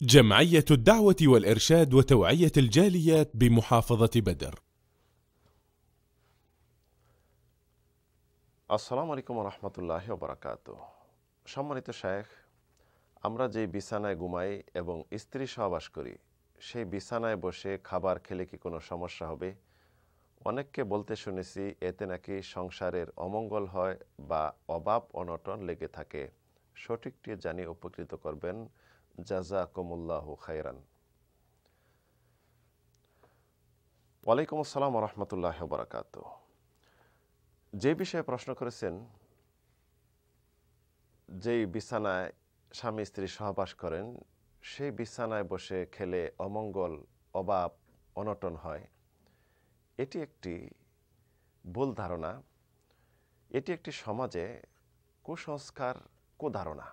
جمعية الدعوة والإرشاد وتوعية الجاليات بمحافظة بدر. আসসালামু আলাইকুম ওয়া রাহমাতুল্লাহি ওয়া বারাকাতুহু। সম্মানিত শায়েখ, আমরা যে বিছানায় ঘুমাই এবং স্ত্রী সহবাস করি, সেই বিছানায় বসে খাবার খেলে কি কোনো সমস্যা হবে? অনেককে বলতে শুনেছি এতে নাকি সংসারের অমঙ্গল হয় বা অভাব অনটন লেগে থাকে। সঠিকটি জানিয়ে উপকৃত করবেন, জাযাকুমুল্লাহু খায়রান। ওয়ালাইকুম আসসালাম ওয়া রাহমাতুল্লাহি ওয়া বারাকাতুহু। যে বিষয়ে প্রশ্ন করেছেন, যেই বিছানায় স্বামী স্ত্রী সহবাস করেন, সেই বিছানায় বসে খেলে অমঙ্গল অভাব অনটন হয়, এটি একটি ভুল ধারণা। এটি একটি সমাজে কুসংস্কার, কুধারণা।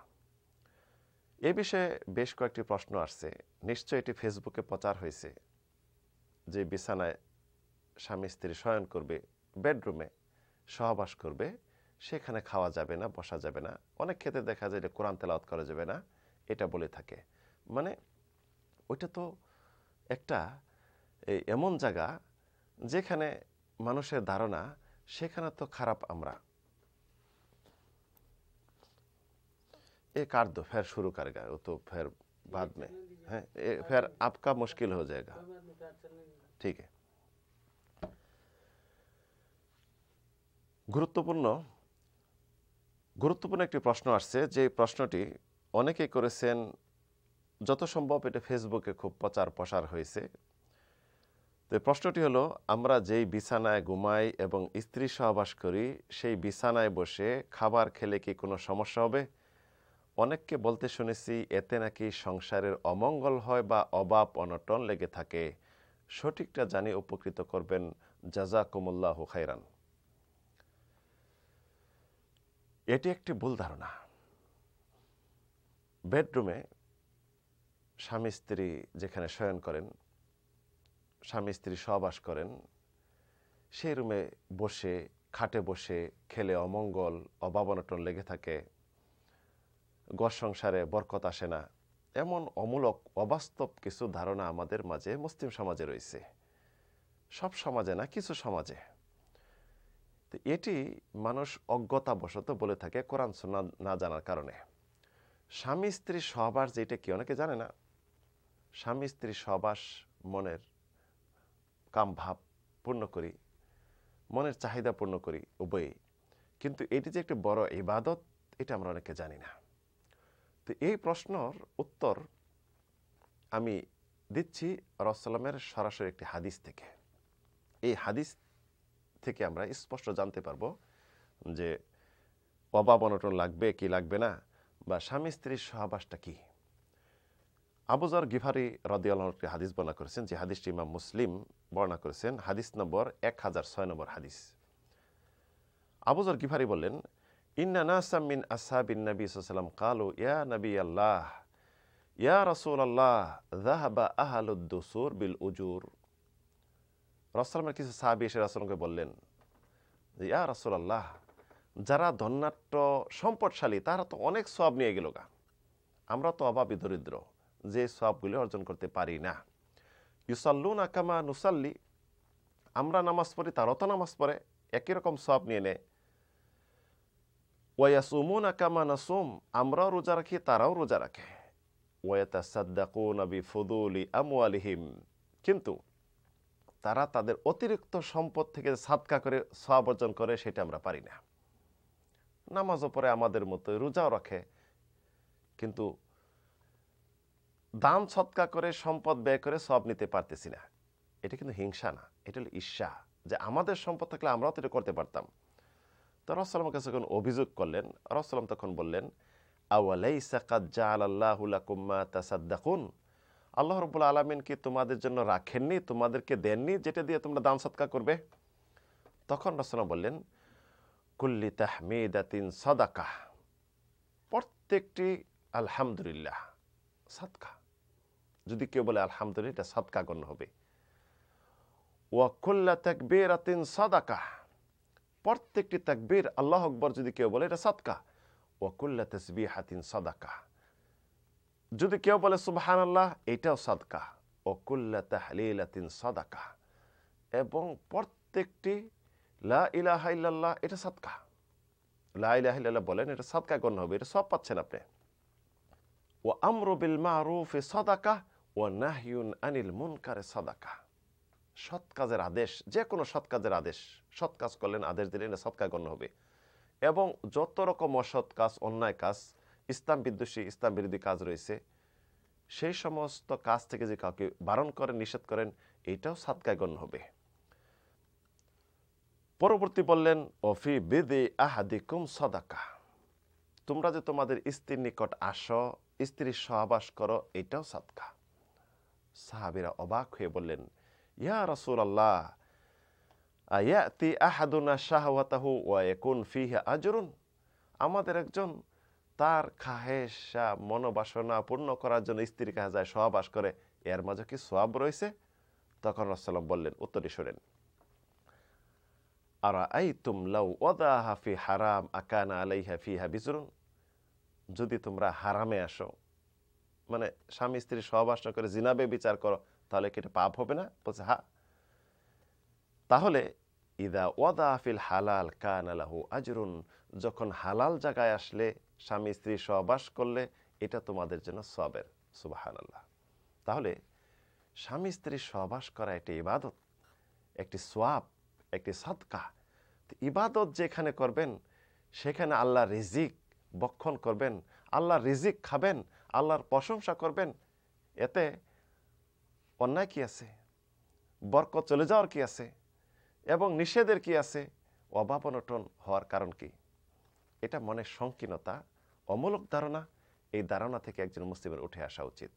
এ বিষয়ে বেশ কয়েকটি প্রশ্ন আসছে। নিশ্চয়ই এটি ফেসবুকে প্রচার হয়েছে যে বিছানায় স্বামী স্ত্রী শয়ন করবে, বেডরুমে সহবাস করবে, সেখানে খাওয়া যাবে না, বসা যাবে না। অনেক ক্ষেত্রে দেখা যায় যে কোরআন তেলাওয়াত করা যাবে না, এটা বলে থাকে। মানে ওইটা তো একটা এমন জায়গা যেখানে মানুষের ধারণা সেখানে তো খারাপ আমরা। ये कर दो, फिर शुरू करेगा वो तो फिर बाद में है, फिर आपका मुश्किल हो जाएगा। ठीक है। গুরুত্বপূর্ণ একটি প্রশ্ন আসছে, যে প্রশ্নটি অনেকেই করেছেন। যত সম্ভব এটা ফেসবুকে খুব প্রচার প্রসার হয়েছে। তো প্রশ্নটি হলো, আমরা যেই বিছানায় ঘুমাই এবং স্ত্রী সহবাস করি, সেই বিছানায় বসে খাবার খেলে কি কোনো সমস্যা হবে? অনেককে বলতে শুনেছি এতে নাকি সংসারের অমঙ্গল হয় বা অভাব অনটন লেগে থাকে। সঠিকটা জানিয়ে উপকৃত করবেন, জাযাকুমুল্লাহু খায়রান। এটি একটি ভুল ধারণা। বেডরুমে স্বামী স্ত্রী যেখানে শয়ন করেন, স্বামী স্ত্রী সহবাস করেন, সেই রুমে বসে খাটে বসে খেলে অমঙ্গল অভাব অনটন লেগে থাকে, ঘর সংসারে বরকত আসে না, এমন অমূলক অবাস্তব কিছু ধারণা আমাদের মাঝে, মুসলিম সমাজে রয়েছে। সব সমাজে না, কিছু সমাজে। তো এটি মানুষ অজ্ঞতাবশত বলে থাকে, কোরআন সুন্নাহ না জানার কারণে। স্বামী স্ত্রী সহবাস যেটা কি অনেকে জানে না। স্বামী স্ত্রী সহবাস মনের কাম ভাব পূর্ণ করি, মনের চাহিদা পূর্ণ করি উভয়ই, কিন্তু এটি যে একটি বড় ইবাদত, এটা আমরা অনেকে জানি না। তো এই প্রশ্নের উত্তর আমি দিচ্ছি রাসূলের সরাসরি একটি হাদিস থেকে। এই হাদিস থেকে আমরা স্পষ্ট জানতে পারবো যে অভাব অনটন লাগবে কি লাগবে না, বা স্বামী স্ত্রীর সহবাসটা কি। আবু যর গিফারি রাদিয়াল্লাহু আনহু হাদিস বর্ণনা করেছেন, যে হাদিসটি ইমাম মুসলিম বর্ণনা করেছেন, হাদিস নম্বর 1006 নম্বর হাদিস। আবু যর গিফারি বললেন, ইন্না নাসাম মিন আসহাবিন নবী সাল্লাল্লাহু আলাইহি ওয়াসাল্লাম ক্বালু ইয়া নবী আল্লাহ ইয়া রাসূলুল্লাহ যাহাবা আহলুদ দুসুর বিল উজুর। রাসূলের কিছু সাহাবী এসে রাসূলকে বললেন যে, ইয়া রাসূলুল্লাহ, যারা ধন্যাঢ্য সম্পদশালী তারা তো অনেক সওয়াব নিয়ে গেল গা, আমরা তো অভাবী দরিদ্র, যে সওয়াবগুলি অর্জন করতে পারি না। ইউসাল্লুনা কামা নুসাল্লি, আমরা নামাজ পড়ি তারাও তো নামাজ পড়ে, একই রকম সওয়াব নিয়ে নেয়। ওয়ায়াসুমুনা কামা নাসুম, আমরাও রোজা রাখি তারাও রোজা রাখে। ওয়ায়াতাসাদ্দাকুনা বিফুদুলি আমওয়ালিহিম, কিন্তু তারা তাদের অতিরিক্ত সম্পদ থেকে সাদকা করে সওয়াব অর্জন করে, সেটা আমরা পারি না। নামাজও পড়ে আমাদের মতো, রোজাও রাখে, কিন্তু দান সদকা করে সম্পদ ব্যয় করে সওয়াব নিতে পারতেছি না। এটা কিন্তু হিংসা না, এটা হলো ঈর্ষা, যে আমাদের সম্পদ থাকলে আমরাও তো এটা করতে পারতাম। তো রাসূলের কাছে যখন অভিযোগ করলেন, রাসূল তখন বললেন, আওয়ালাইসা কাদ জাআলাল্লাহু লাকুম মা তাসাদ্দাকুন, আল্লাহ রাব্বুল আলামিন কি তোমাদের জন্য রাখেননি, তোমাদেরকে দেননি, যেটা দিয়ে তোমরা দান সদকা করবে? তখন রাসূল বললেন, কুল্লি তাহমিদাতিন সাদাকা, প্রত্যেকটি আলহামদুলিল্লাহ সাদকা। যদি কেউ বলে আলহামদুলিল্লাহ, এটা সাদকা গণ্য হবে। ওয়া কুল্লা তাকবীরাতিন সাদাকা, প্রত্যেকটি তাকবীর আল্লাহু আকবার যদি কেউ বলে, এটা সাদকা। ওয়া কুল্লা তাসবিহাতিন সাদাকা, যদি কেউ বলে সুবহানাল্লাহ, এটাও সাদকা। ও কুল্লা তাহলিলাতিন সাদাকা, এবং প্রত্যেকটি লা ইলাহা ইল্লাল্লাহ এটা সাদকা। লা ইলাহা ইল্লাল্লাহ বলেন, এটা সাদকা গণ্য হবে, এটা সব পাচ্ছেন আপনি। ও আমরু বিল মারুফি সাদাকা ও নাহয়ুন আনিল মুনকারে সাদাকা। সৎ কাজের আদেশ, যে কোনো সৎ কাজের আদেশ, সৎ কাজ করলেন, আদেশ দিলেন, এটা সৎকা গণ্য হবে। এবং যত রকম অসৎ কাজ, অন্যায় কাজ, ইসলাম বিদ্বেষী, ইসলাম বিরোধী কাজ রয়েছে, সেই সমস্ত কাজ থেকে যে কাউকে বারণ করেন, নিষেধ করেন, এটাও সাদকায় গণ্য হবে। পরবর্তী বললেন, অফি বিদি আহাদিকুম সাদাকা, তোমরা যে তোমাদের স্ত্রীর নিকট আসো, স্ত্রীর সহবাস করো, এটাও সাদকা। সাহাবীরা অবাক হয়ে বললেন, ইয়া রাসূলুল্লাহ, আয়াতি আহাদুনা শাহওয়াতাহু ওয়া ইয়াকুন ফিহি আজরুন, আমাদের একজন তার খাহেশা, মনোবাসনা পূর্ণ করার জন্য স্ত্রীর কাছে যায়, সহবাস করে, এর মাঝে কি সওয়াব রয়েছে? তখন রাসূলুল্লাহ বললেন, উত্তরটি শোনেন, আরাআইতুম লাউ ওয়াদাহা ফি হারাম আকানা আলাইহা ফিহা বিজরুন, যদি তোমরা হারামে আসো, মানে স্বামী স্ত্রী সহবাস না করে জিনাবে বিচার করো, তাহলে কি এটা পাপ হবে না? বলছে হ্যাঁ। তাহলে ইদা ওয়াদা ফিল হালাল কানা লাহু আজরুন, যখন হালাল জায়গায় আসলে স্বামী স্ত্রী সহবাস করলে, এটা তোমাদের জন্য সওয়াবের। সুবহানাল্লাহ। তাহলে স্বামী স্ত্রী সহবাস করা একটি ইবাদত, একটি সওয়াব, একটি সাদকা। ইবাদত যেখানে করবেন, সেখানে আল্লাহর রিজিক বক্ষণ করবেন, আল্লাহর রিজিক খাবেন, আল্লাহর প্রশংসা করবেন, এতে অন্যায় কি আছে? বরকত চলে যাওয়ার কি আছে? এবং নিষেধের কি আছে? অভাব অনটন হওয়ার কারণ কি? এটা মনের সংকীর্ণতা, অমূলক ধারণা। এই ধারণা থেকে একজন মুসলিমের উঠে আসা উচিত।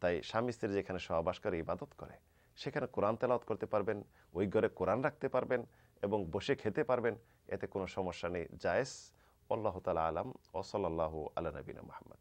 তাই স্বামী স্ত্রী যেখানে সহবাস করে, ইবাদত করে, সেখানে কোরআন তেলাওয়াত করতে পারবেন, ওই ঘরে কোরআন রাখতে পারবেন এবং বসে খেতে পারবেন, এতে কোনো সমস্যা নেই, জায়েজ। আল্লাহু তাআলা আলাম। ওয়া সাল্লাল্লাহু আলা নবিনা মুহাম্মদ।